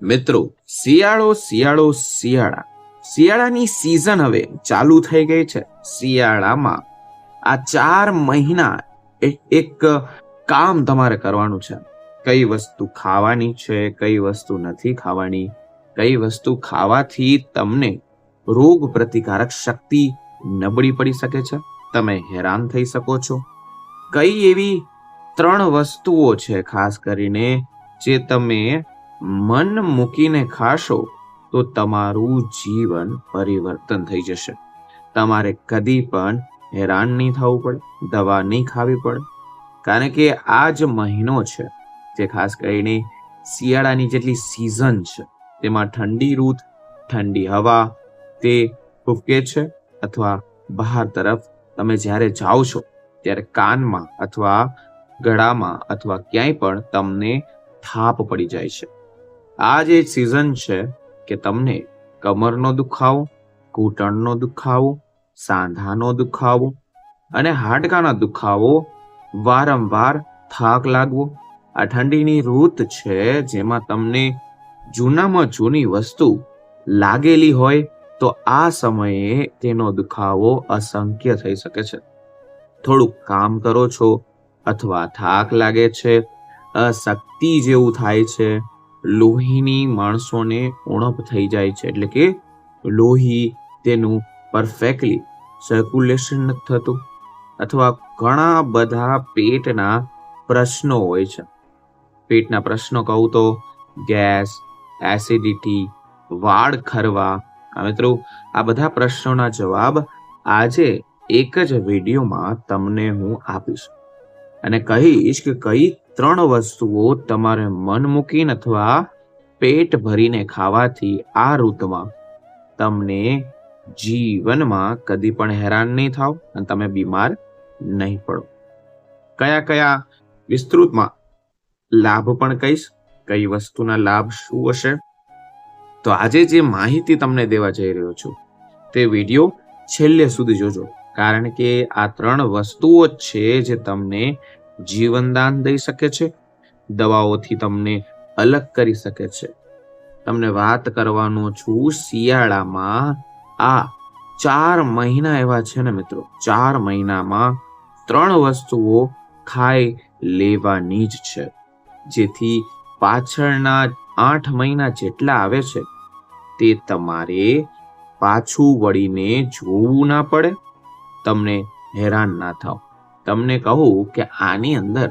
મિત્રો, શિયાળો શિયાળો શિયાળા શિયાળાની સિઝન હવે ચાલુ થઈ ગઈ છે. શિયાળામાં આ 4 મહિના એક કામ તમારે કરવાનું છે. કઈ વસ્તુ ખાવાની છે, કઈ વસ્તુ નથી ખાવાની, કઈ વસ્તુ ખાવાથી તમને રોગ પ્રતિકારક શક્તિ નબળી પડી શકે છે, તમે હેરાન થઈ શકો છો. કઈ એવી 3 વસ્તુઓ છે ખાસ કરીને જે તમે મન મૂકીને ખાશો તો તમારું જીવન પરિવર્તન થઈ જશે. તમારે કદી પણ હેરાન નહીં થવું પડે, દવા નહીં ખાવી પડે. કારણ કે આ જ મહિનો છે જે ખાસ કરીને શિયાળાની જેટલી સિઝન છે તેમાં ઠંડી ઋતુ, ઠંડી હવા તે ફૂંકે છે. અથવા બહાર તરફ તમે જ્યારે જાઓ છો ત્યારે કાનમાં અથવા ગળામાં અથવા ક્યાંય પણ તમને થાપ પડી જાય છે. આ જે સિઝન છે કે તમને કમરનો દુખાવો, ઘૂંટણનો દુખાવો, સાંધાનો દુખાવો અને હાડકાનો દુખાવો, વારંવાર થાક લાગવો. આ ઠંડીની ઋતુ છે જેમાં તમને જૂનામાં જૂની વસ્તુ લાગેલી હોય તો આ સમયે તેનો દુખાવો અસંખ્ય થઈ શકે છે. થોડુંક કામ કરો છો અથવા થાક લાગે છે, અશક્તિ જેવું થાય છે, લોહીની માણસોને ઉણપ થઈ જાય છે, એટલે કે લોહી તેનું પરફેક્ટલી સર્ક્યુલેશન નથી થતું, અથવા ઘણા બધા પેટના પ્રશ્નો હોય છે. પેટના પ્રશ્નો કહું તો ગેસ, એસિડિટી, વાળ ખરવા. મિત્રો, આ બધા પ્રશ્નોના જવાબ આજે એક જ વિડીયોમાં તમને હું આપીશ અને કહીશ કે કઈ 3 વસ્તુઓ તમારે મન મૂકીને અથવા પેટ ભરીને ખાવાથી આ ઋતુમાં તમને જીવનમાં કદી પણ હેરાન નહીં થાવ અને તમે બીમાર નહીં પડો. કયા કયા વિસ્તૃતમાં લાભ પણ કહીશ, કઈ વસ્તુના લાભ શું હશે. તો આજે જે માહિતી તમને દેવા જઈ રહ્યો છું તે વિડીયો છેલ્લે સુધી જોજો, કારણ કે આ 3 વસ્તુઓ જ છે જે તમને જીવનદાન દઈ શકે છે, દવાઓથી તમને અલગ કરી શકે છે. તમને વાત કરવાનો છું શિયાળામાં આ 4 મહિના એવા છે ને મિત્રો, 4 મહિનામાં 3 વસ્તુઓ ખાઈ લેવાની જ છે, જેથી પાછળના 8 મહિના જેટલા આવે છે તે તમારે પાછું વળીને જોવું ના પડે, તમને હેરાન ના થાવ. તમને કહું કે આની અંદર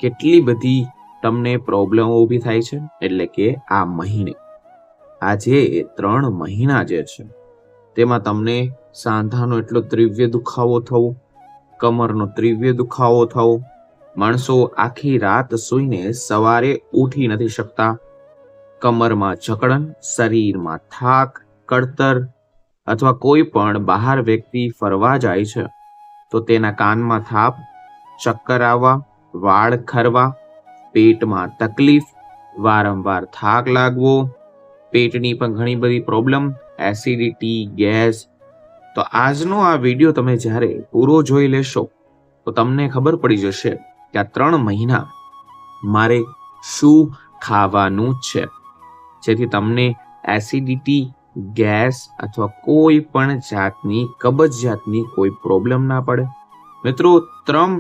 કેટલી બધી તમને પ્રોબ્લેમો ઊભી થાય છે, એટલે કે આ મહિને આ જે 3 મહિના જે છે તેમાં તમને સાંધાનો એટલો તીવ્ર દુખાવો થવો, કમરનો તીવ્ર દુખાવો થવો, માણસો આખી રાત સૂઈને સવારે ઉઠી નથી શકતા, કમરમાં જકડન, શરીરમાં થાક, કળતર, અથવા કોઈ પણ બહાર વ્યક્તિ ફરવા જાય છે તો તેના કાનમાં થાપ, ચક્કર આવવા, વાળ ખરવા, પેટમાં તકલીફ, વારંવાર થાક લાગવો, પેટની પણ ઘણી બધી પ્રોબ્લેમ, એસિડિટી, ગેસ. તો આજનો આ વિડીયો તમે જ્યારે પૂરો જોઈ લેશો તો તમને ખબર પડી જશે કે આ 3 મહિના મારે શું ખાવાનું છે જેથી તમને એસિડિટી, ગેસ અથવા કોઈ પણ જાતની કબજિયાતની કોઈ પ્રોબ્લેમ ના પડે. મિત્રો, 3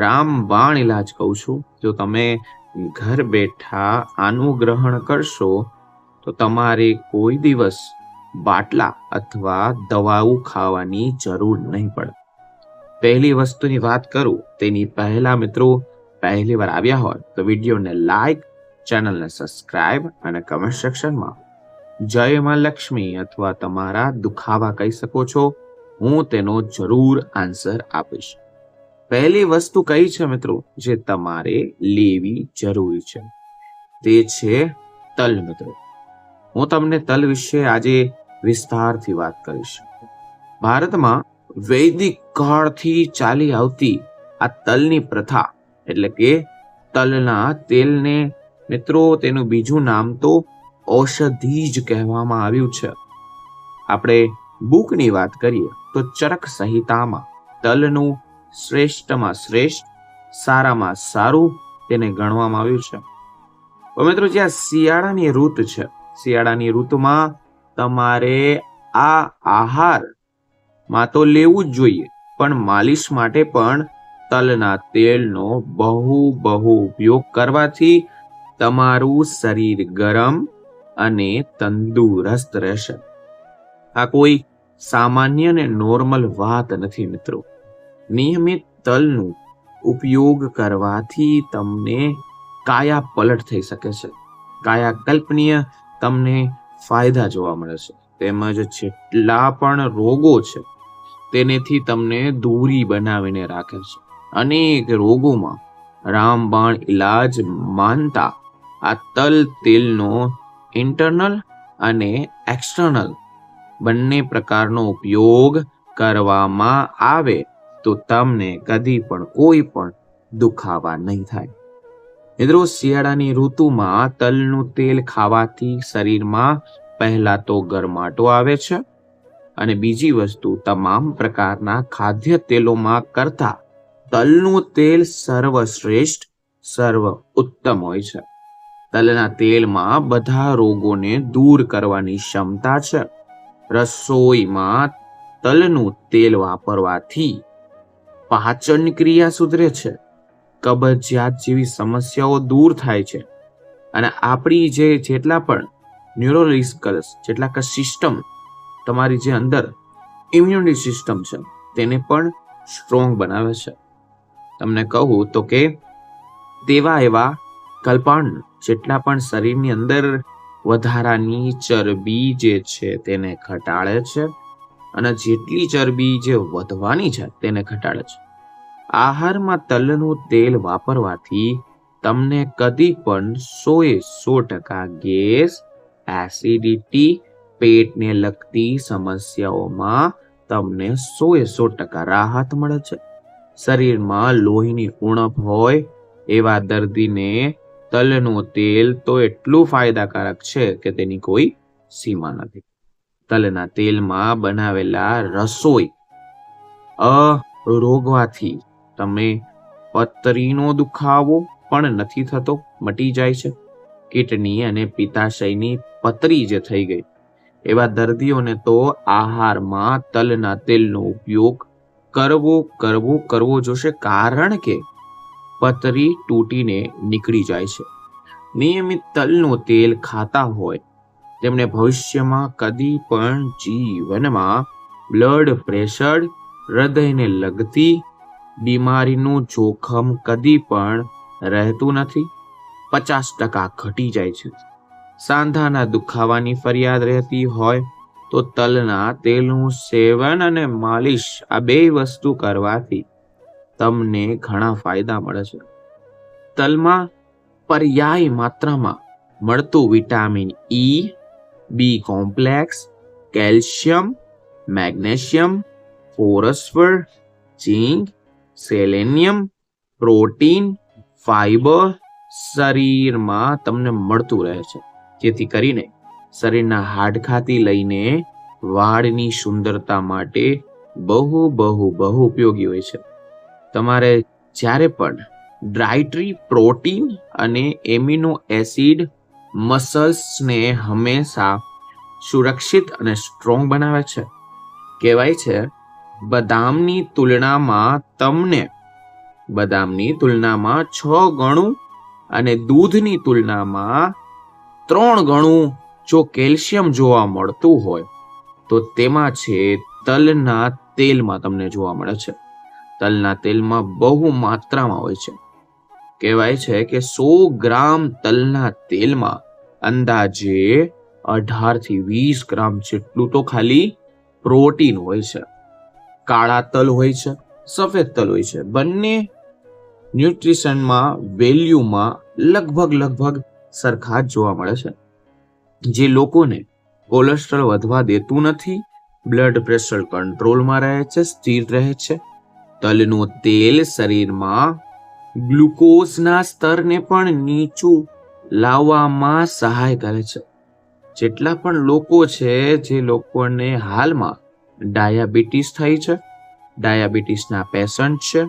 રામબાણ ઇલાજ કહું છું. જો તમે ઘર બેઠા આનું ગ્રહણ કરશો તો તમારે કોઈ દિવસ બાટલા અથવા દવાઓ ખાવાની જરૂર નહીં પડે. પહેલી વસ્તુની વાત કરું તેની પહેલા મિત્રો, પહેલી વાર આવ્યા હોય તો વિડીયોને લાઈક, ચેનલને સબસ્ક્રાઇબ અને કમેન્ટ સેક્શનમાં જય માં લક્ષ્મી અથવા તમારા દુખાવા કહી શકો છો. હું તેનો જરૂર આન્સર આપીશ. પહેલી વસ્તુ કઈ છે મિત્રો જે તમારે લેવી જરૂરી છે તે છે તલ. મિત્રો, હું તમને તલ વિશે આજે વિસ્તારથી વાત કરીશ. ભારતમાં વૈદિક કાળથી ચાલી આવતી આ તલની પ્રથા, એટલે કે તલના તેલને મિત્રો તેનું બીજું નામ તો ઔષધિ જ કહેવામાં આવ્યું છે. આપણે બુકની વાત કરીએ તો ચરક સંહિતામાં તલનું શ્રેષ્ઠમાં શ્રેષ્ઠ, સારામાં સારું તેને ગણવામાં આવ્યું છે. મિત્રો, જે આ શિયાળાની ઋતુ છે, શિયાળાની ઋતુમાં તમારે આ આહારમાં તો લેવું જ જોઈએ, પણ માલિશ માટે પણ તલના તેલનો બહુ ઉપયોગ કરવાથી તમારું શરીર ગરમ અને તંદુરસ્ત રહેશે. આ કોઈ સામાન્ય ને નોર્મલ વાત નથી મિત્રો. નિયમિત તલનું ઉપયોગ કરવાથી તમને કાયા પલટ થઈ શકે છે, કાયાકલ્પનીય તમને ફાયદા જોવા મળે છે, તેમજ જેટલા પણ રોગો છે તેનેથી તમને દૂરી બનાવીને રાખે છે. અનેક રોગોમાં રામબાણ ઈલાજ માનતા આ તલ તેલનો ઇન્ટરનલ અને એક્સટર્નલ બંને પ્રકારનો ઉપયોગ કરવામાં આવે તો તમને કદી પણ કોઈ પણ દુખાવા નહીં થાય. મિત્રો, શિયાળાની ઋતુમાં તલનું તેલ ખાવાથી શરીરમાં પહેલા તો ગરમાટો આવે છે, અને બીજી વસ્તુ, તમામ પ્રકારના ખાદ્ય તેલોમાં કરતા તલનું તેલ સર્વશ્રેષ્ઠ, સર્વ ઉત્તમ હોય છે. તલના તેલમાં બધા રોગોને દૂર કરવાની ક્ષમતા છે. રસોઈમાં તલનું તેલ વાપરવાથી પાચન ક્રિયા સુધરે છે, કબજિયાત જેવી સમસ્યાઓ દૂર થાય છે, અને આપણી જેટલા પણ ન્યુરોલોજિકલ જેટલા કે સિસ્ટમ, તમારી જે અંદર ઇમ્યુનિટી સિસ્ટમ છે તેને પણ સ્ટ્રોંગ બનાવે છે. તમને કહું તો કે તેવા એવા કલ્પાંડ જેટલા પણ શરીરની અંદર વધારાની ચરબી જે છે તેને ઘટાડે છે, અને જેટલી ચરબી જે વધવાની છે તેને ઘટાડે છે. આહારમાં તલનું તેલ વાપરવાથી તમને કદી પણ 100% ગેસ, એસિડિટી, પેટને લગતી સમસ્યાઓમાં તમને 100% રાહત મળે છે. શરીરમાં લોહીની ઉણપ હોય એવા દર્દીને તલનું તેલ તો એટલું ફાયદાકારક છે કે તેની કોઈ સીમા નથી. તલના તેલમાં બનાવેલા રસોઈ રોગવાથી તમે પથરીનો દુખાવો પણ નથી થતો, મટી જાય છે. કિડની અને પિત્તાશયની પથરી જે થઈ ગઈ એવા દર્દીઓને તો આહારમાં તલના તેલનો ઉપયોગ કરવો જોશે, કારણ કે પથરી તૂટીને નીકળી જાય છે. નિયમિત તલનું તેલ ખાતા હોય તેમને ભવિષ્યમાં કદી પણ જીવનમાં બ્લડ પ્રેશર, હૃદયને લગતી બીમારીનું જોખમ કદી પણ રહેતું નથી, 50% ઘટી જાય છે. સાંધાના દુખાવાની ફરિયાદ રહેતી હોય તો તલના તેલનું સેવન અને માલિશ, આ બે વસ્તુ કરવાથી તમને ઘણા ફાયદા મળે છે. તલમાં પર્યાય માત્રામાં મળતું vitamin E, B complex, calcium, magnesium, phosphorus, zinc, selenium, protein, fibre શરીરમાં તમને મળતું રહે છે, જેથી કરીને શરીરના હાડકાથી લઈને વાળની સુંદરતા માટે બહુ ઉપયોગી હોય છે. તમારે જ્યારે પણ ડાયટરી પ્રોટીન અને એમિનો એસિડ મસલ્સને હંમેશા સુરક્ષિત અને સ્ટ્રોંગ બનાવે છે. કહેવાય છે બદામની તુલનામાં 6 ગણું અને દૂધની તુલનામાં 3 ગણું જો કેલ્શિયમ જોવા મળતું હોય તો તેમાં છે તલના તેલમાં તમને જોવા મળે છે. તલના તેલમાં બહુ માત્રામાં હોય છે. કહેવાય છે કે 100 ગ્રામ તલના તેલમાં અંદાજે 18 થી 20 ગ્રામ જેટલું તો ખાલી પ્રોટીન હોય છે. કાળા તલ હોય છે, સફેદ તલ હોય છે, બંને ન્યુટ્રિશનમાં વેલ્યુમાં લગભગ સરખા જ જોવા મળે છે. જે લોકોને કોલેસ્ટ્રોલ વધવા દેતું નથી, બ્લડ પ્રેશર કંટ્રોલમાં રહે છે, સ્થિર રહે છે. તલનું તેલ શરીરમાં ગ્લુકોઝના સ્તરને પણ નીચું લાવવામાં સહાય કરે છે. જેટલા પણ લોકો છે, જે લોકોને હાલમાં ડાયાબિટીસ થઈ છે, ડાયાબિટીસના પેશન્ટ છે,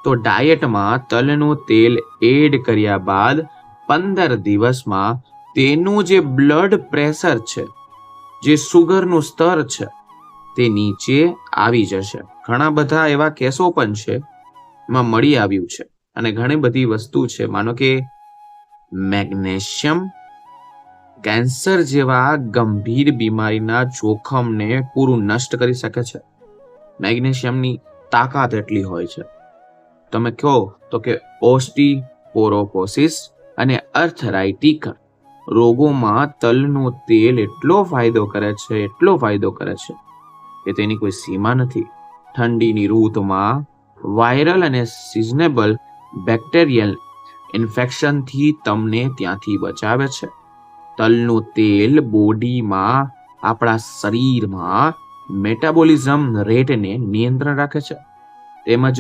તો ડાયટમાં તલનું તેલ એડ કર્યા બાદ 15 દિવસમાં તેનું જે બ્લડ પ્રેશર છે, જે સુગરનું સ્તર છે, તે નીચે આવી જશે. ઘણા બધા એવા કેસો પણ છે એમાં મળી આવ્યું છે. અને ઘણી બધી વસ્તુ છે, માનો કે મેગ્નેશિયમ કેન્સર જેવા ગંભીર બીમારીના જોખમને પૂરું નષ્ટ કરી શકે છે. મેગ્નેશિયમની તાકાત એટલી હોય છે. તમે કહો તો કે ઓસ્ટીપોરોપોસિસ અને અર્થરાઇટિક રોગોમાં તલનું તેલ એટલો ફાયદો કરે છે કે તેની કોઈ સીમા નથી. ઠંડીની ઋતુમાં વાયરલ અને સિઝનેબલ બેક્ટેરિયલ ઇન્ફેક્શનથી તમને ત્યાંથી બચાવે છે. તલનું તેલ બોડીમાં, આપણા શરીરમાં મેટાબોલિઝમ રેટને નિયંત્રણ રાખે છે, તેમજ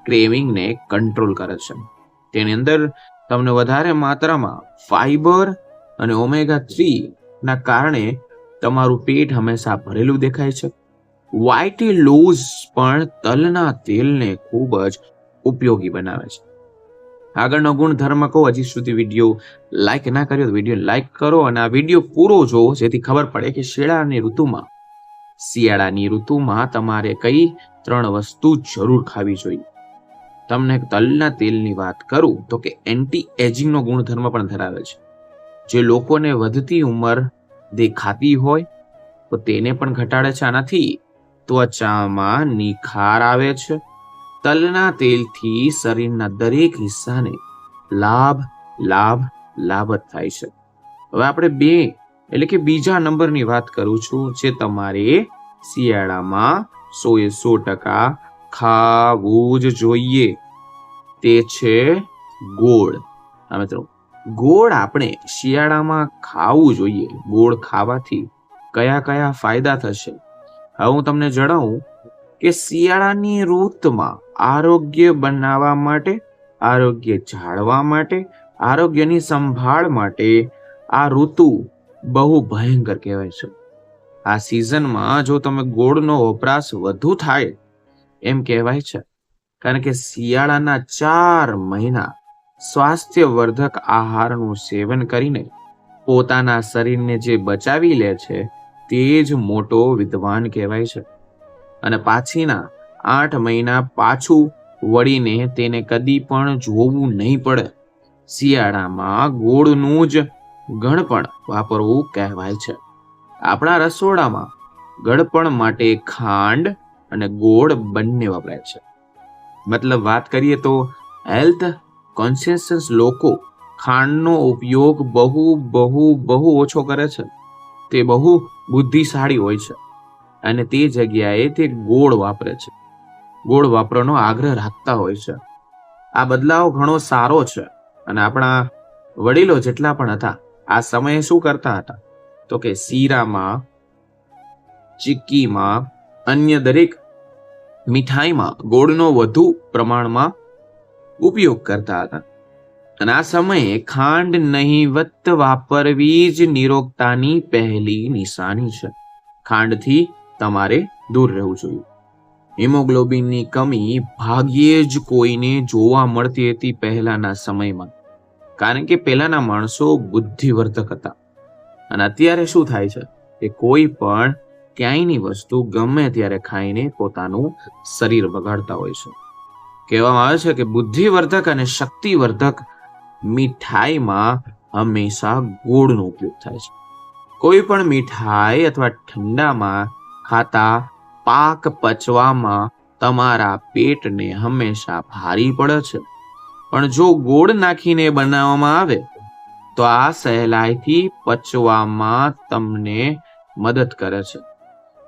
ક્રેવિંગને કંટ્રોલ કરે છે. તેની અંદર તમને વધારે માત્રામાં ફાઈબર અને ઓમેગા-3 ના કારણે તમારું પેટ હંમેશા ભરેલું દેખાય છે. વ્હાઇટ લોઝ પણ તલના તેલને ખૂબ જ ઉપયોગી બનાવે છે. આગળનો ગુણધર્મ કહો. હજી સુધી વિડીયો લાઈક ના કર્યો તો વિડીયો લાઈક કરો અને આ વિડીયો પૂરો જોવો, જેથી ખબર પડે કે શિયાળાની ઋતુમાં તમારે કઈ 3 વસ્તુ જરૂર ખાવી જોઈએ. તમને તલના તેલની વાત કરું તો કે એન્ટી એજિંગનો ગુણધર્મ પણ ધરાવે છે. જે લોકોને વધતી ઉંમર દેખાતી હોય તો તેને પણ ઘટાડે છે. આનાથી ત્વચામાં નિખાર આવે છે. તલના તેલથી શરીરના દરેક હિસ્સાને લાભ જ થાય છે. હવે આપણે બીજા નંબરની વાત કરું છું, જે તમારે શિયાળામાં 100% ખાવું જ જોઈએ, તે છે ગોળ. મિત્રો, ગોળ આપણે શિયાળામાં ખાવું જોઈએ. ગોળ ખાવાથી કયા ફાયદા થશે હવે હું તમને જણાવું કે શિયાળાની ઋતુમાં આરોગ્ય બનાવવા માટે, આરોગ્ય જાળવવા માટે, આરોગ્યની સંભાળ માટે આ ઋતુ બહુ ભયંકર કહેવાય છે. આ સિઝનમાં જો તમે ગોળનો વપરાશ વધુ થાય એમ કહેવાય છે, કારણ કે શિયાળાના 4 મહિના સ્વાસ્થ્યવર્ધક આહારનું સેવન કરીને પોતાના શરીરને જે બચાવી લે છે તે જ મોટો વિદ્વાન કહેવાય છે. અને પાછીના 8 મહિના પાછું વળીને તેને કદી પણ જોવું નહીં પડે. શિયાળામાં ગોળનું જ ગળપણ વાપરવું કહેવાય છે. આપણા રસોડામાં ગળપણ માટે ખાંડ અને ગોળ બંને વપરાય છે. મતલબ વાત કરીએ તો હેલ્થ કોન્શિયસ લોકો ખાંડનો ઉપયોગ બહુ ઓછો કરે છે. તે બહુ બુદ્ધિશાળી હોય છે અને તે જગ્યાએ તે ગોળ વાપરે છે. ગોળ વાપરવાનો આગ્રહ રાખતા હોય છે. આ બદલાવ ઘણો સારો છે. અને આપણા વડીલો જેટલા પણ હતા આ સમયે શું કરતા હતા તો કે શીરામાં, ચીક્કીમાં, અન્ય દરેક મીઠાઈમાં ગોળનો વધુ પ્રમાણમાં ઉપયોગ કરતા હતા. અને આ સમયે ખાંડ નહિવત વાપરવી જ નિરોગતાની પહેલી નિશાની છે. ખાંડથી તમારે દૂર રહેવું જોઈએ. હિમોગ્લોબિનની કમી ભાગ્યે જ કોઈને જોવા મળતી હતી પહેલાના સમયમાં, કારણ કે પહેલાના માણસો બુદ્ધિવર્ધક હતા. અને અત્યારે શું થાય છે કે કોઈ પણ ક્યાંયની વસ્તુ ગમે ત્યારે ખાઈને પોતાનું શરીર બગાડતા હોય છે. કહેવામાં આવે છે કે બુદ્ધિવર્ધક અને શક્તિવર્ધક મીઠાઈમાં હંમેશા ગોળનો ઉપયોગ થાય છે. કોઈ પણ મીઠાઈ અથવા ઠંડામાં ખાતા પાક પચવામાં તમારા પેટને હંમેશા ભારી પડે છે. પણ જો ગોળ નાખીને બનાવવામાં આવે તો આ સહેલાઈથી પચવામાં તમને મદદ કરે છે.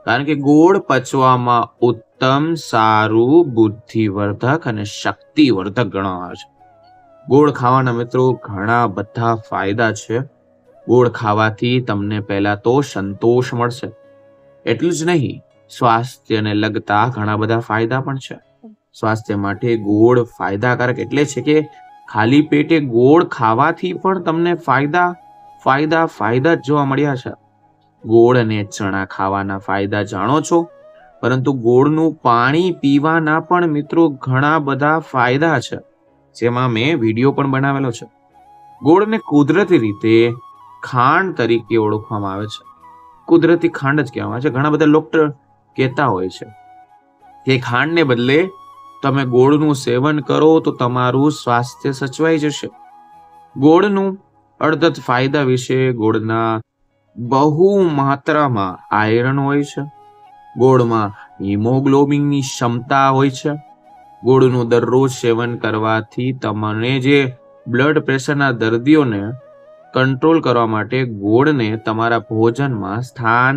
કારણ કે ગોળ પચવામાં ઉત્તમ, સારું, બુદ્ધિવર્ધક અને શક્તિવર્ધક ગણવામાં આવે છે. ગોળ ખાવાના મિત્રો ઘણા બધા ફાયદા છે. ગોળ ખાવાથી તમને પહેલા તો સંતોષ મળશે. એટલું જ નહીં, સ્વાસ્થ્યને લગતા ઘણા બધા ફાયદા પણ છે. સ્વાસ્થ્ય માટે ગોળ ફાયદાકારક એટલે છે કે ખાલી પેટે ગોળ ખાવાથી પણ તમને ફાયદા જ જોવા મળ્યા છે. ગોળ અને ચણા ખાવાના ફાયદા જાણો છો, પરંતુ ગોળનું પાણી પીવાના પણ મિત્રો ઘણા બધા ફાયદા છે, જેમાં મેં વિડીયો પણ બનાવેલો છે. ગોળને કુદરતી રીતે ખાંડ તરીકે ઓળખવામાં આવે છે. કુદરતી ખાંડ જ કહેવામાં આવે છે. ઘણા બધા ડોક્ટર કહેતા હોય છે કે ખાંડને બદલે તમે ગોળનું સેવન કરો તો તમારું સ્વાસ્થ્ય સચવાઈ જશે. ગોળનું અડધત ફાયદા વિશે. ગોળના બહુ માત્રામાં આયરન હોય છે. ગોળમાં હિમોગ્લોબિનની ક્ષમતા હોય છે. ગોળનું દરરોજ સેવન કરવાથી તમને જે બ્લડ પ્રેશરના દર્દીઓને કંટ્રોલ કરવા માટે ગોળને તમારા ભોજનમાં સ્થાન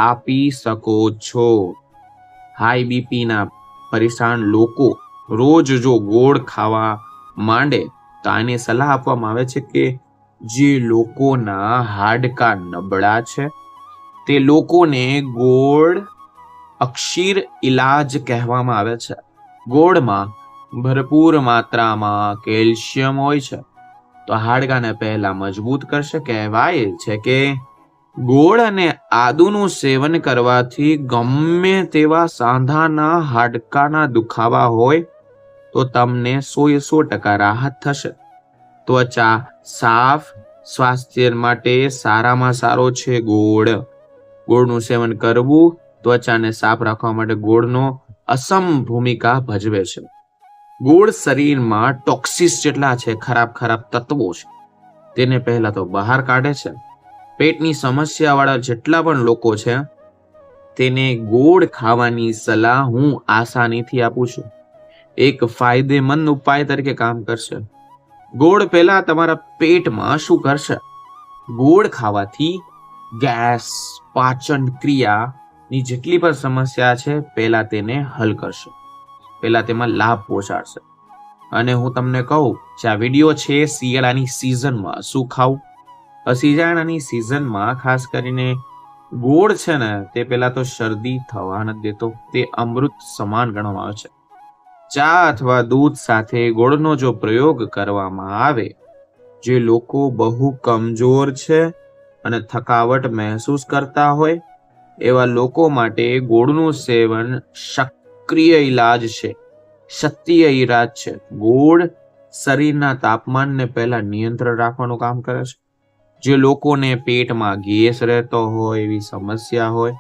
આપી શકો છો. હાઈ બીપીના પરેશાન લોકો રોજ જો ગોળ ખાવા માંડે તો આની સલાહ આપવામાં આવે છે કે જે લોકોના હાડકા નબળા છે તે લોકોને ગોળ અક્ષીર ઇલાજ કહેવામાં આવે છે. ગોળમાં ભરપૂર માત્રામાં કેલ્શિયમ હોય છે તો હાડકાને પહેલા મજબૂત કરશે. કહેવાય છે કે ગોળ અને આદુનું સેવન કરવાથી ગમે તેવા સાંધાના હાડકાના દુખાવા હોય તો તમને 100% રાહત થશે. ત્વચા સાફ સ્વાસ્થ્ય માટે સારામાં સારો છે ગોળ. ગોળનું સેવન કરવું ત્વચાને સાફ રાખવા માટે ગોળનો અસમ ભૂમિકા ભજવે છે. ગોળ શરીરમાં ટોક્સિસ જેટલા છે, ખરાબ તત્વો છે, તેને પહેલા તો બહાર કાઢે છે. પેટની સમસ્યા વાળા જેટલા પણ લોકો છે તેને ગોળ ખાવાની સલાહ હું આસાનીથી આપું છું. એક ફાયદેમંદ ઉપાય તરીકે કામ કરશે. ગોળ પહેલા તમારા પેટમાં શું કરશે? ગોળ ખાવાથી ગેસ, પાચન ક્રિયાની જેટલી પણ સમસ્યા છે પહેલા તેને હલ કરશે. પહેલા તેમાં લાભ પહોંચાડશે. અને હું તમને કહું કે આ વિડીયો છે શિયાળાની સિઝનમાં શું ખાવું. શિયાળાની સિઝનમાં ખાસ કરીને ગોળ છે ને તે પહેલા તો શરદી થવા નથી દેતો. તે અમૃત સમાન ગણવામાં આવે છે. ચા અથવા દૂધ સાથે ગોળનો જો પ્રયોગ કરવામાં આવે, જે લોકો બહુ કમજોર છે અને થકાવટ મહેસૂસ કરતા હોય એવા લોકો માટે ગોળનું સેવન સક્રિય ઇલાજ છે, સત્ય ઇલાજ છે. ગોળ શરીરના તાપમાનને પહેલા નિયંત્રણ રાખવાનું કામ કરે છે. જે લોકોને પેટમાં ગેસ રહેતો હોય, એવી સમસ્યા હોય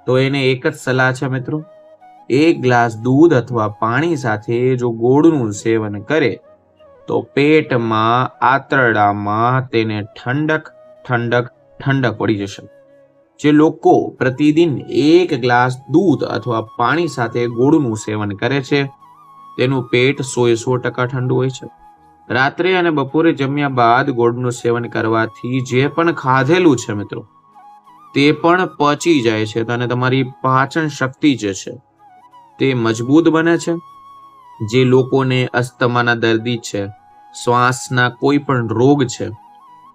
તો એને એક જ સલાહ છે મિત્રો, 1 ગ્લાસ દૂધ અથવા પાણી સાથે જો ગોળનું સેવન કરે તો પેટમાં આંતરડામાં તેને ઠંડક પડી જશે. જે લોકો પ્રતિદિન 1 ગ્લાસ દૂધ અથવા પાણી સાથે ગોળનું સેવન કરે છે તેનું પેટ 100% ઠંડુ હોય છે. રાત્રે અને બપોરે જમ્યા બાદ ગોળનું સેવન કરવાથી જે પણ ખાધેલું છે મિત્રો તે પણ પચી જાય છે અને તમારી પાચન શક્તિ જે છે તે મજબૂત બને છે. જે લોકોને અસ્થમાના દર્દી છે, શ્વાસના કોઈ પણ રોગ છે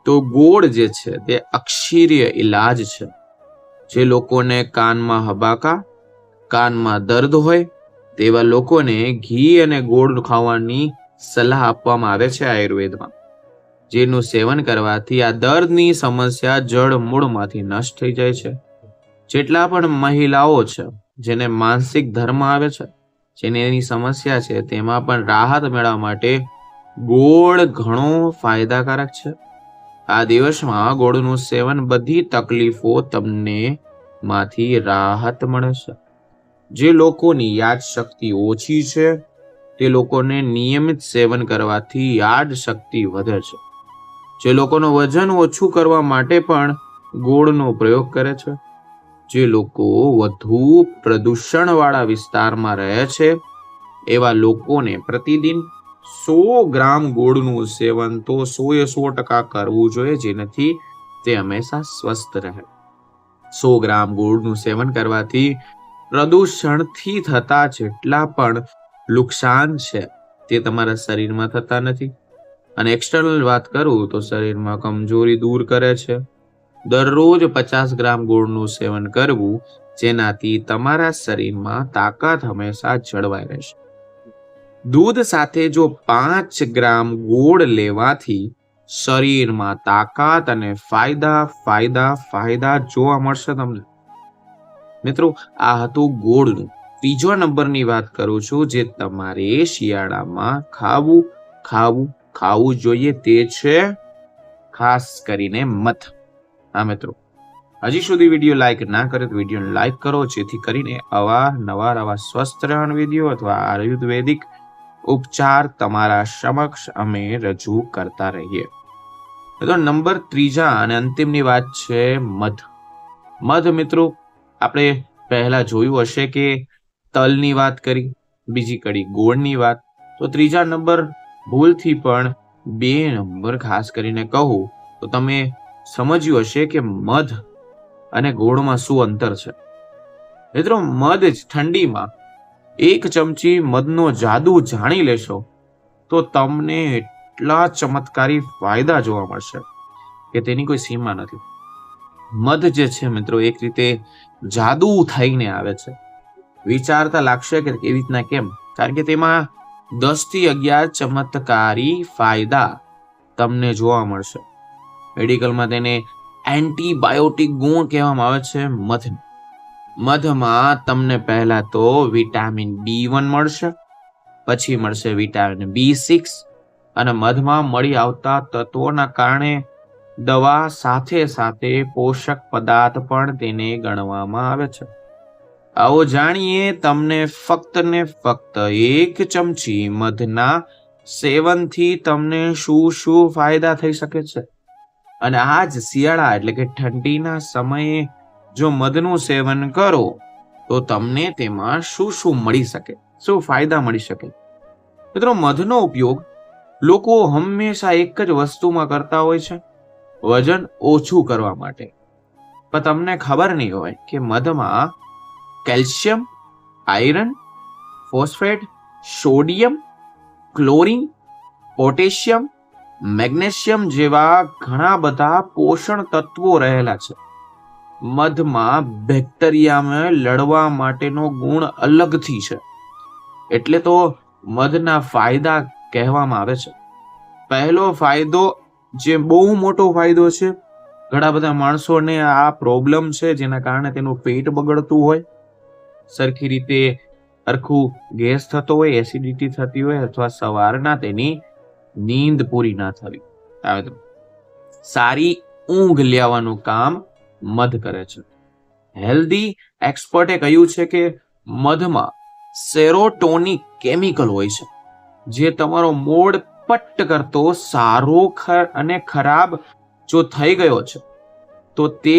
તો ગોળ જે છે તે અક્ષીર્ય ઇલાજ છે. જે લોકોને કાનમાં હબાકા, કાનમાં દર્દ હોય તેવા લોકોને ઘી અને ગોળ ખાવાની સલાહ આપવામાં આવે છે આયુર્વેદમાં. જેનું સેવન કરવાથી આ દર્દની સમસ્યા જડ મૂળમાંથી નષ્ટ થઈ જાય છે. જેટલા પણ મહિલાઓ છે જેને માનસિક ધર્મ આવે છે, જેને એની સમસ્યા છે, તેમાં પણ રાહત મેળવવા માટે ગોળ ઘણો ફાયદાકારક છે. આ દિવસમાં ગોળનું સેવન બધી તકલીફો તમને માંથી રાહત મળે છે. જે લોકોની યાદ શક્તિ ઓછી છે તે લોકોને નિયમિત સેવન કરવાથી યાદ શક્તિ વધે છે. જે લોકોનું વજન ઓછું કરવા માટે પણ ગોળનો પ્રયોગ કરે છે. જે લોકો વધુ પ્રદૂષણવાળા વિસ્તારમાં રહે છે એવા લોકોને પ્રતિદિન 100 ગ્રામ ગોળનું સેવન તો 100% કરવું જોઈએ, જેનાથી તે હંમેશા સ્વસ્થ રહે. 100 ગ્રામ ગોળનું સેવન કરવાથી પ્રદૂષણથી થતા જેટલા પણ નુકસાન છે તે તમારા શરીરમાં થતા નથી. અને એક્સટર્નલ વાત કરું તો શરીરમાં કમજોરી દૂર કરે છે. દરરોજ 50 ગ્રામ ગોળનું સેવન કરવું, જેનાથી તમારા શરીરમાં તાકાત હંમેશા જળવાઈ રહેશે. દૂધ સાથે જો 5 ગ્રામ ગોળ લેવાથી શરીરમાં તાકાત અને ફાયદા જોવા મળશે તમને. મિત્રો, આ હતું ગોળનું. ત્રીજો નંબરની વાત કરું છું જે તમારે શિયાળામાં ખાવું જોઈએ તે છે ખાસ કરીને મધ. હા મિત્રો, હજી સુધી વિડીયો લાઈક ના કરે તો વિડીયોને લાઈક કરો, જેથી કરીને અવારનવાર આવા સ્વસ્થ રહેવાના વિડીયો અથવા આયુર્વેદિક ઉપચાર તમારા સમક્ષ અમે રજૂ કરતા રહીએ. તો નંબર 3 અને અંતિમની વાત છે મધ. મધ મિત્રો, આપણે પહેલા જોયું હશે કે તલની વાત કરી, બીજી કડી ગોળની વાત, તો 3 નંબર ભૂલથી પણ 2 નંબર ખાસ કરીને કહું તો તમે સમજ્યું હશે કે મધ અને ગોળમાં શું અંતર છે. મિત્રો, મધ જ ઠંડીમાં 1 ચમચી મધનો જાદુ જાણી લેશો તો તમને એટલા ચમત્કારી ફાયદા જોવા મળશે કે તેની કોઈ સીમા નથી. મધ જે છે મિત્રો, એક રીતે જાદુ થઈને આવે છે. વિચારતા લાગશે કે કેવી રીતના, કેમ? કારણ કે તેમાં 10 થી 11 ચમત્કારી ફાયદા તમને જોવા મળશે. મેડિકલમાં તેને એન્ટીબાયોટિક ગુણ કહેવામાં આવે છે મધ. મધમાં તમને પહેલા તો વિટામિન B1 મળશે, પછી મળશે વિટામિન B6, અને મધમાં મળી આવતા તત્વોના કારણે દવા સાથે સાથે પોષક પદાર્થ પણ તેને ગણવામાં આવે છે. આવો જાણીએ તમને ફક્ત ને ફક્ત 1 ચમચી મધના સેવનથી તમને શું શું ફાયદા થઈ શકે છે. અને આ જ શિયાળા એટલે કે ઠંડીના સમયે જો મધનું સેવન કરો તો તમને તેમાં શું શું મળી શકે, શું ફાયદા મળી શકે. મિત્રો, મધનો ઉપયોગ લોકો હંમેશા એક જ વસ્તુમાં કરતા હોય છે, વજન ઓછું કરવા માટે. પણ તમને ખબર નહીં હોય કે મધમાં calcium, iron, phosphate, sodium, chlorine, potassium, magnesium જેવા ઘણા બધા પોષણ તત્વો રહેલા છે. મધમાં બેક્ટેરિયાને લડવા માટેનો ગુણ અલગથી છે, એટલે તો મધના ફાયદા કહેવામાં આવે છે. પહેલો ફાયદો, જે બહુ મોટો ફાયદો છે, ઘણા બધા માણસોને આ પ્રોબ્લેમ છે જેના કારણે તેનું પેટ બગડતું હોય, સરખી રીતે સરખું ગેસ થતો હોય, એસિડિટી થતી હોય, અથવા સવારના તેની નીંદ પૂરી ના થવી. સારી ઊંઘ લેવાનું કામ મધ કરે છે. હેલ્ધી એક્સપર્ટે કહ્યું છે કે મધમાં સેરોટોનિક કેમિકલ હોય છે, જે તમારો મૂડ પટ્ટ કરતો સારો અને ખરાબ જો થઈ ગયો છે તો તે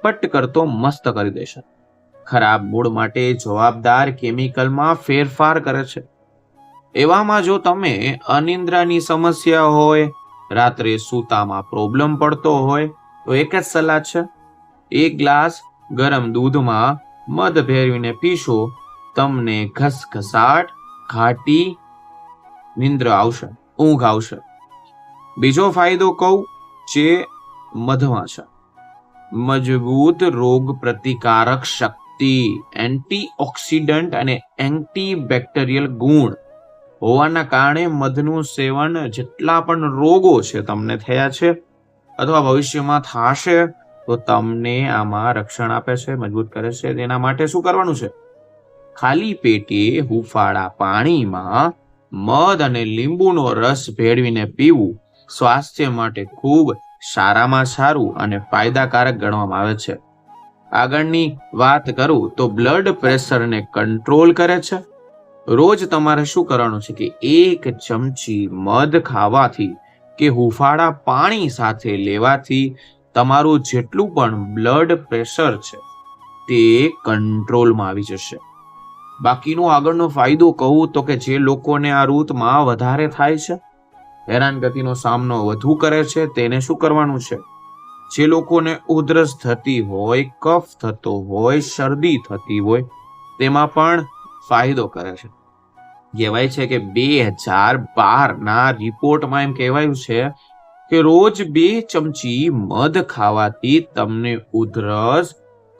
પટ્ટ કરતો મસ્ત કરી દેશે. ખરાબ મૂડ માટે જવાબદાર કેમિકલમાં ફેરફાર કરે છે. એવામાં જો તમે અનિદ્રાની સમસ્યા હોય, રાત્રે સૂતામાં પ્રોબ્લેમ પડતો હોય, તો એક જ સલાહ છે, 1 ગ્લાસ ગરમ દૂધમાં મધ ભેળવીને પીશો, તમને ઘસઘસાટ, ઘાટી નિંદ્ર આવશે, ઊંઘ આવશે. બીજો ફાયદો કહું જે મધમાં છે, મજબૂત રોગ પ્રતિકારક શક્તિ, એન્ટીઓક્સિડન્ટ અને એન્ટીબેક્ટેરિયલ ગુણ હોવાના કારણે મધનું સેવન જેટલા પણ રોગો છે તમને થયા છે અથવા ભવિષ્યમાં થશે તો તમને આમાં રક્ષણ આપે છે, મજબૂત કરે છે. તેના માટે શું કરવાનું છે? ખાલી પેટે હુંફાળા પાણીમાં મધ અને લીંબુનો રસ ભેળવીને પીવું સ્વાસ્થ્ય માટે ખૂબ સારામાં સારું અને ફાયદાકારક ગણવામાં આવે છે. આગળની વાત કરું તો બ્લડ પ્રેશરને કંટ્રોલ કરે છે. રોજ તમારે શું કરવાનું છે કે 1 ચમચી મધ ખાવાથી કે હુંફાળા પાણી સાથે લેવાથી તમારું જેટલું પણ બ્લડ પ્રેશર છે તે કંટ્રોલમાં આવી જશે. બાકીનો આગળનો ફાયદો કહું તો કે જે લોકોને આ ઋતુમાં વધારે થાય છે, હેરાનગતિનો સામનો વધુ કરે છે, તેને શું કરવાનું છે? જે લોકોને ઉધરસ થતી હોય, કફ થતો હોય, શરદી થતી હોય, તેમાં પણ ફાયદો કરે છે. કહેવાય છે કે 2012ના રિપોર્ટમાં એમ કહેવાયું છે કે રોજ 2 ચમચી મધ ખાવાથી તમને ઉધરસ,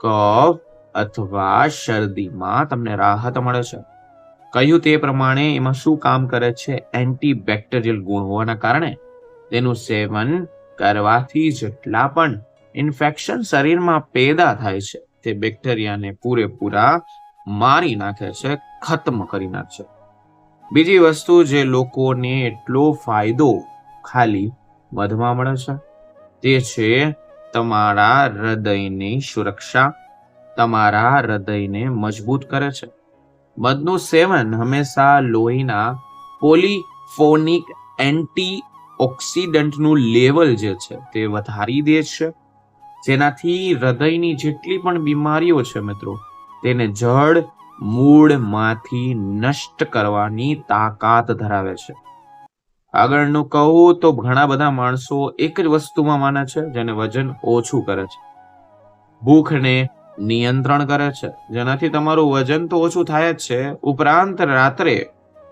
કફ અથવા શરદીમાં તમને રાહત મળે છે. કહ્યું તે પ્રમાણે એમાં શું કામ કરે છે? એન્ટીબેક્ટેરિયલ ગુણ હોવાના કારણે તેનું સેવન કરવાથી જેટલા પણ ઇન્ફેક્શન શરીરમાં પેદા થાય છે તે બેક્ટેરિયાને પૂરેપૂરા મારી નાખે છે, ખતમ કરી નાખે છે. બીજી વસ્તુ, જે લોકોને એટલો ફાયદો ખાલી મધમાં મળે છે તે છે તમારા હૃદયની સુરક્ષા, તમારા હૃદયને મજબૂત કરે છે. મધનું સેવન હંમેશા લોહીના પોલિફોનિક એન્ટીઓક્સિડન્ટનું લેવલ જે છે તે વધારી દે છે, જેનાથી હૃદયની જેટલી પણ બીમારીઓ છે મિત્રો તેને જડ મૂળમાંથી નષ્ટ કરવાની તાકાત ધરાવે છે. આગળનું કહું તો ઘણા બધા માણસો એક જ વસ્તુમાં માને છે, જેને વજન ઓછું કરે છે. ભૂખને નિયંત્રણ કરે છે, જેનાથી તમારું વજન તો ઓછું થાય જ છે, ઉપરાંત રાત્રે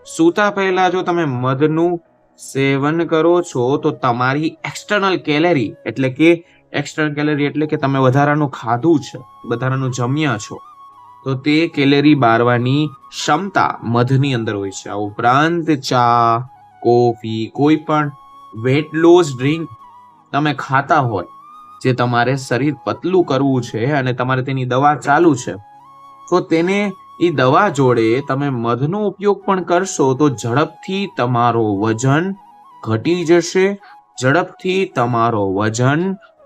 સૂતા પહેલા જો તમે મધનું સેવન કરો છો તો તમારી એક્સટર્નલ કેલેરી એટલે કે તમે વધારાનું ખાધું છે, વધારાનું જમ્યા છો, તો તે કેલેરી બારવાની ક્ષમતા મધની અંદર હોય છે. આ ઉપરાંત ચા, કોફી, કોઈ પણ વેટ લોસ ડ્રિંક તમે ખાતા હોય, જે તમારે શરીર પતલું કરવું છે અને તમારે તેની દવા ચાલુ છે, તો તેને એ દવા જોડે તમે મધનો ઉપયોગ પણ કરશો તો ઝડપથી તમારો વજન ઘટી જશે, ઝડપથી તમારો વજન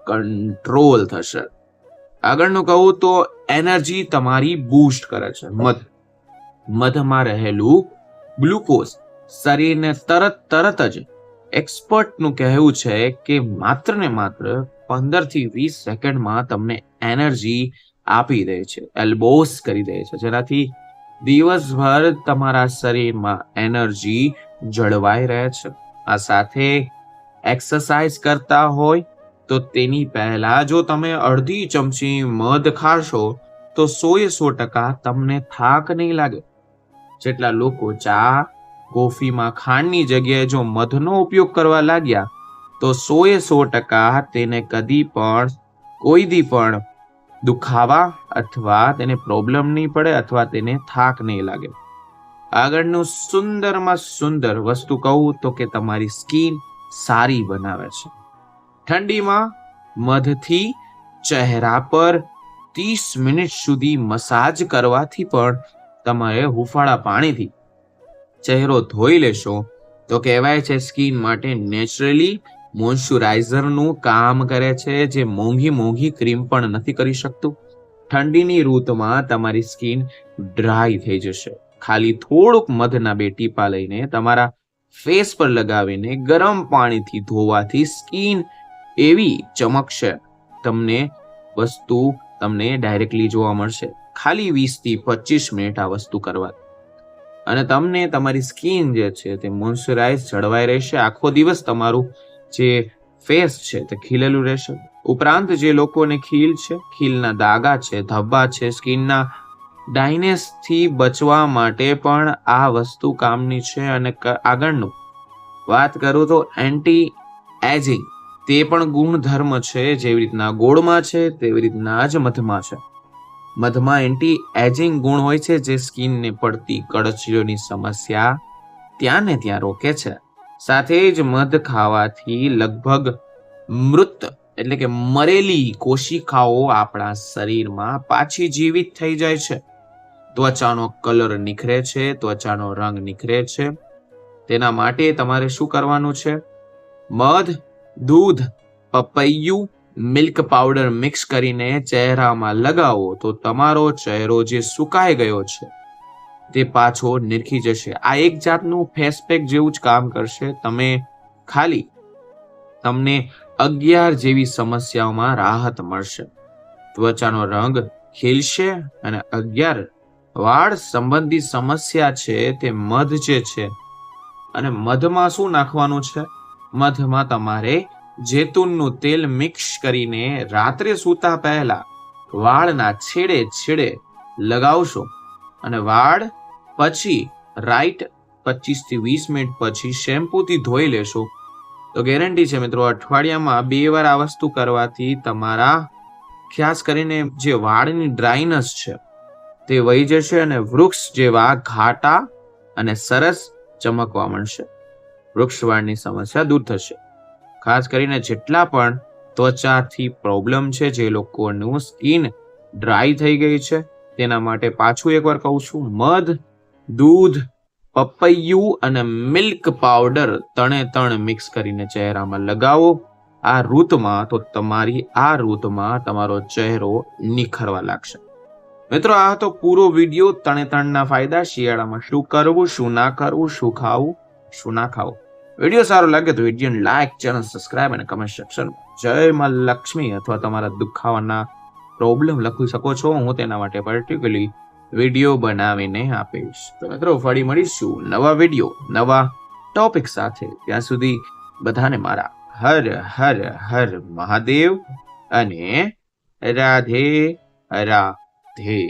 કંટ્રોલ થશે. આગળનું કહું તો એનર્જી તમારી બૂસ્ટ કરે છે. મધમાં રહેલું ગ્લુકોઝ શરીરને તરત જ એક્સપર્ટનું કહેવું છે કે માત્ર ને માત્ર 15 થી 20 સેકન્ડમાં તમને એનર્જી આપી દે છે, એલ્બોસ કરી દે છે, જેનાથી દિવસભર તમારા શરીરમાં એનર્જી જળવાઈ રહે છે. આ સાથે એક્સરસાઇઝ કરતા હોય તો તેની પહેલા જો તમે અડધી ચમચી મધ ખાશો તો 100% તમને થાક નહીં લાગે. જેટલા લોકો ચા, કોફીમાં ખાંડની જગ્યાએ જો મધનો ઉપયોગ કરવા લાગ્યા તો 100% તેને કોઈ દી પણ દુખાવા અથવા તેને પ્રોબ્લેમ નહીં પડે અથવા તેને થાક નહીં લાગે. આગળનું સુંદરમાં સુંદર વસ્તુ કહું તો કે તમારી સ્કિન સારી બનાવે છે. ઠંડીમાં મધથી ચહેરા પર 30 મિનિટ સુધી મસાજ કરવાથી પણ તમારે હુંફાળા પાણીથી ચહેરો ધોઈ લેશો તો કહેવાય છે સ્કિન માટે નેચરલી મોઇશ્ચરાઇઝરનું કામ કરે છે, જે મોંઘી ક્રીમ પણ નથી કરી શકતું. ઠંડીની ઋતુમાં તમારી સ્કિન ડ્રાય થઈ જશે. ખાલી થોડુંક મધના 2 ટીપા લઈને તમારા ફેસ પર લગાવીને ગરમ પાણીથી ધોવાથી સ્કિન એવી ચમકશે, તમને ડાયરેક્ટલી જોવા મળશે. ખાલી 20 થી 25 મિનિટ આ વસ્તુ કરવા અને તમને તમારી સ્કિન જે છે તે મોઇશ્ચરાઇઝ જળવાઈ રહેશે. આખો દિવસ તમારું જે ફેસ છે તે ખીલેલું રહેશે. ઉપરાંત જે લોકોને ખીલ છે, ખીલના દાગા છે, ધબ્બા છે, સ્કિનના ડ્રાયનેસ થી બચવા માટે પણ આ વસ્તુ કામની છે. અને આગળનું વાત કરું તો એન્ટી એજિંગ તે પણ ગુણધર્મ છે, જેવી રીતના ગોળમાં છે તેવી રીતના જ મધમાં છે. મધમાં એન્ટી એજિંગ ગુણ હોય છે, જે સ્કિનને પડતી કળચીઓની સમસ્યા ત્યાં ને ત્યાં રોકે છે. સાથે જ મધ ખાવાથી લગભગ મૃત એટલે કે મરેલી કોશિકાઓ આપણા શરીરમાં પાછી જીવિત થઈ જાય છે. ત્વચાનો કલર નિખરે છે, ત્વચાનો રંગ નિખરે છે. તેના માટે તમારે શું કરવાનું છે? મધ, દૂધ, પપૈયું, મિલ્ક પાવડર મિક્સ કરીને ચહેરામાં લગાવો તો તમારો ચહેરો જે સુકાઈ ગયો છે તે પાછો નિરખી જશે. આ એક જાતનું ફેસ પેક જેવું જ કામ કરશે. તમને 11 જેવી સમસ્યાઓમાં રાહત મળશે. ત્વચાનો રંગ ખીલશે અને 11 વાળ સંબંધી સમસ્યા છે તે મધ જે છે. અને મધમાં શું નાખવાનું છે? મધમાં તમારે જૈતુનનું તેલ મિક્સ કરીને રાત્રે સૂતા પહેલા વાળના છેડે લગાવશો અને વાળ પછી 25 થી 20 મિનિટ પછી શેમ્પૂથી ધોઈ લેશો તો ગેરંટી છે મિત્રો, અઠવાડિયામાં 2 વાર આ વસ્તુ કરવાથી તમારા ખાસ કરીને જે વાળની ડ્રાયનેસ છે તે વહી જશે અને વૃક્ષ જેવા ઘાટા અને સરસ ચમકવા મળશે. વૃક્ષ વાળની સમસ્યા દૂર થશે. ખાસ કરીને જેટલા પણ ત્વચાથી પ્રોબ્લેમ છે, જે લોકોનું સ્કિન ડ્રાય થઈ ગઈ છે, તેના માટે પાછું એકવાર કહું છું, મધ, દૂધ, પપૈયું અને મિલ્ક પાવડર 3 મિક્સ કરીને ચહેરામાં લગાવો આ ઋતુમાં, તો તમારી આ ઋતુમાં તમારો ચહેરો નિખરવા લાગશે. મિત્રો, આ હતો પૂરો વિડીયો તણેતણના ફાયદા, શિયાળામાં શું કરવું, શું ના કરવું, શું ખાવું, શું ના ખાવું. વિડીયો સારો લાગે તો વિડીયોને લાઈક, ચેનલ સબસ્ક્રાઇબ અને કમેન્ટ સેક્શન જય માં લક્ષ્મી અથવા તમારા દુખાવાના પ્રોબ્લેમ લખી શકો છો. હું તેના માટે પર્ટિક્યુલરલી વિડીયો બનાવીને આપીશ. તો મિત્રો, ફરી મળીશું નવા વિડીયો નવા ટોપિક સાથે. ત્યાં સુધી બધાને મારા હર હર હર મહાદેવ અને રાધે રાધે.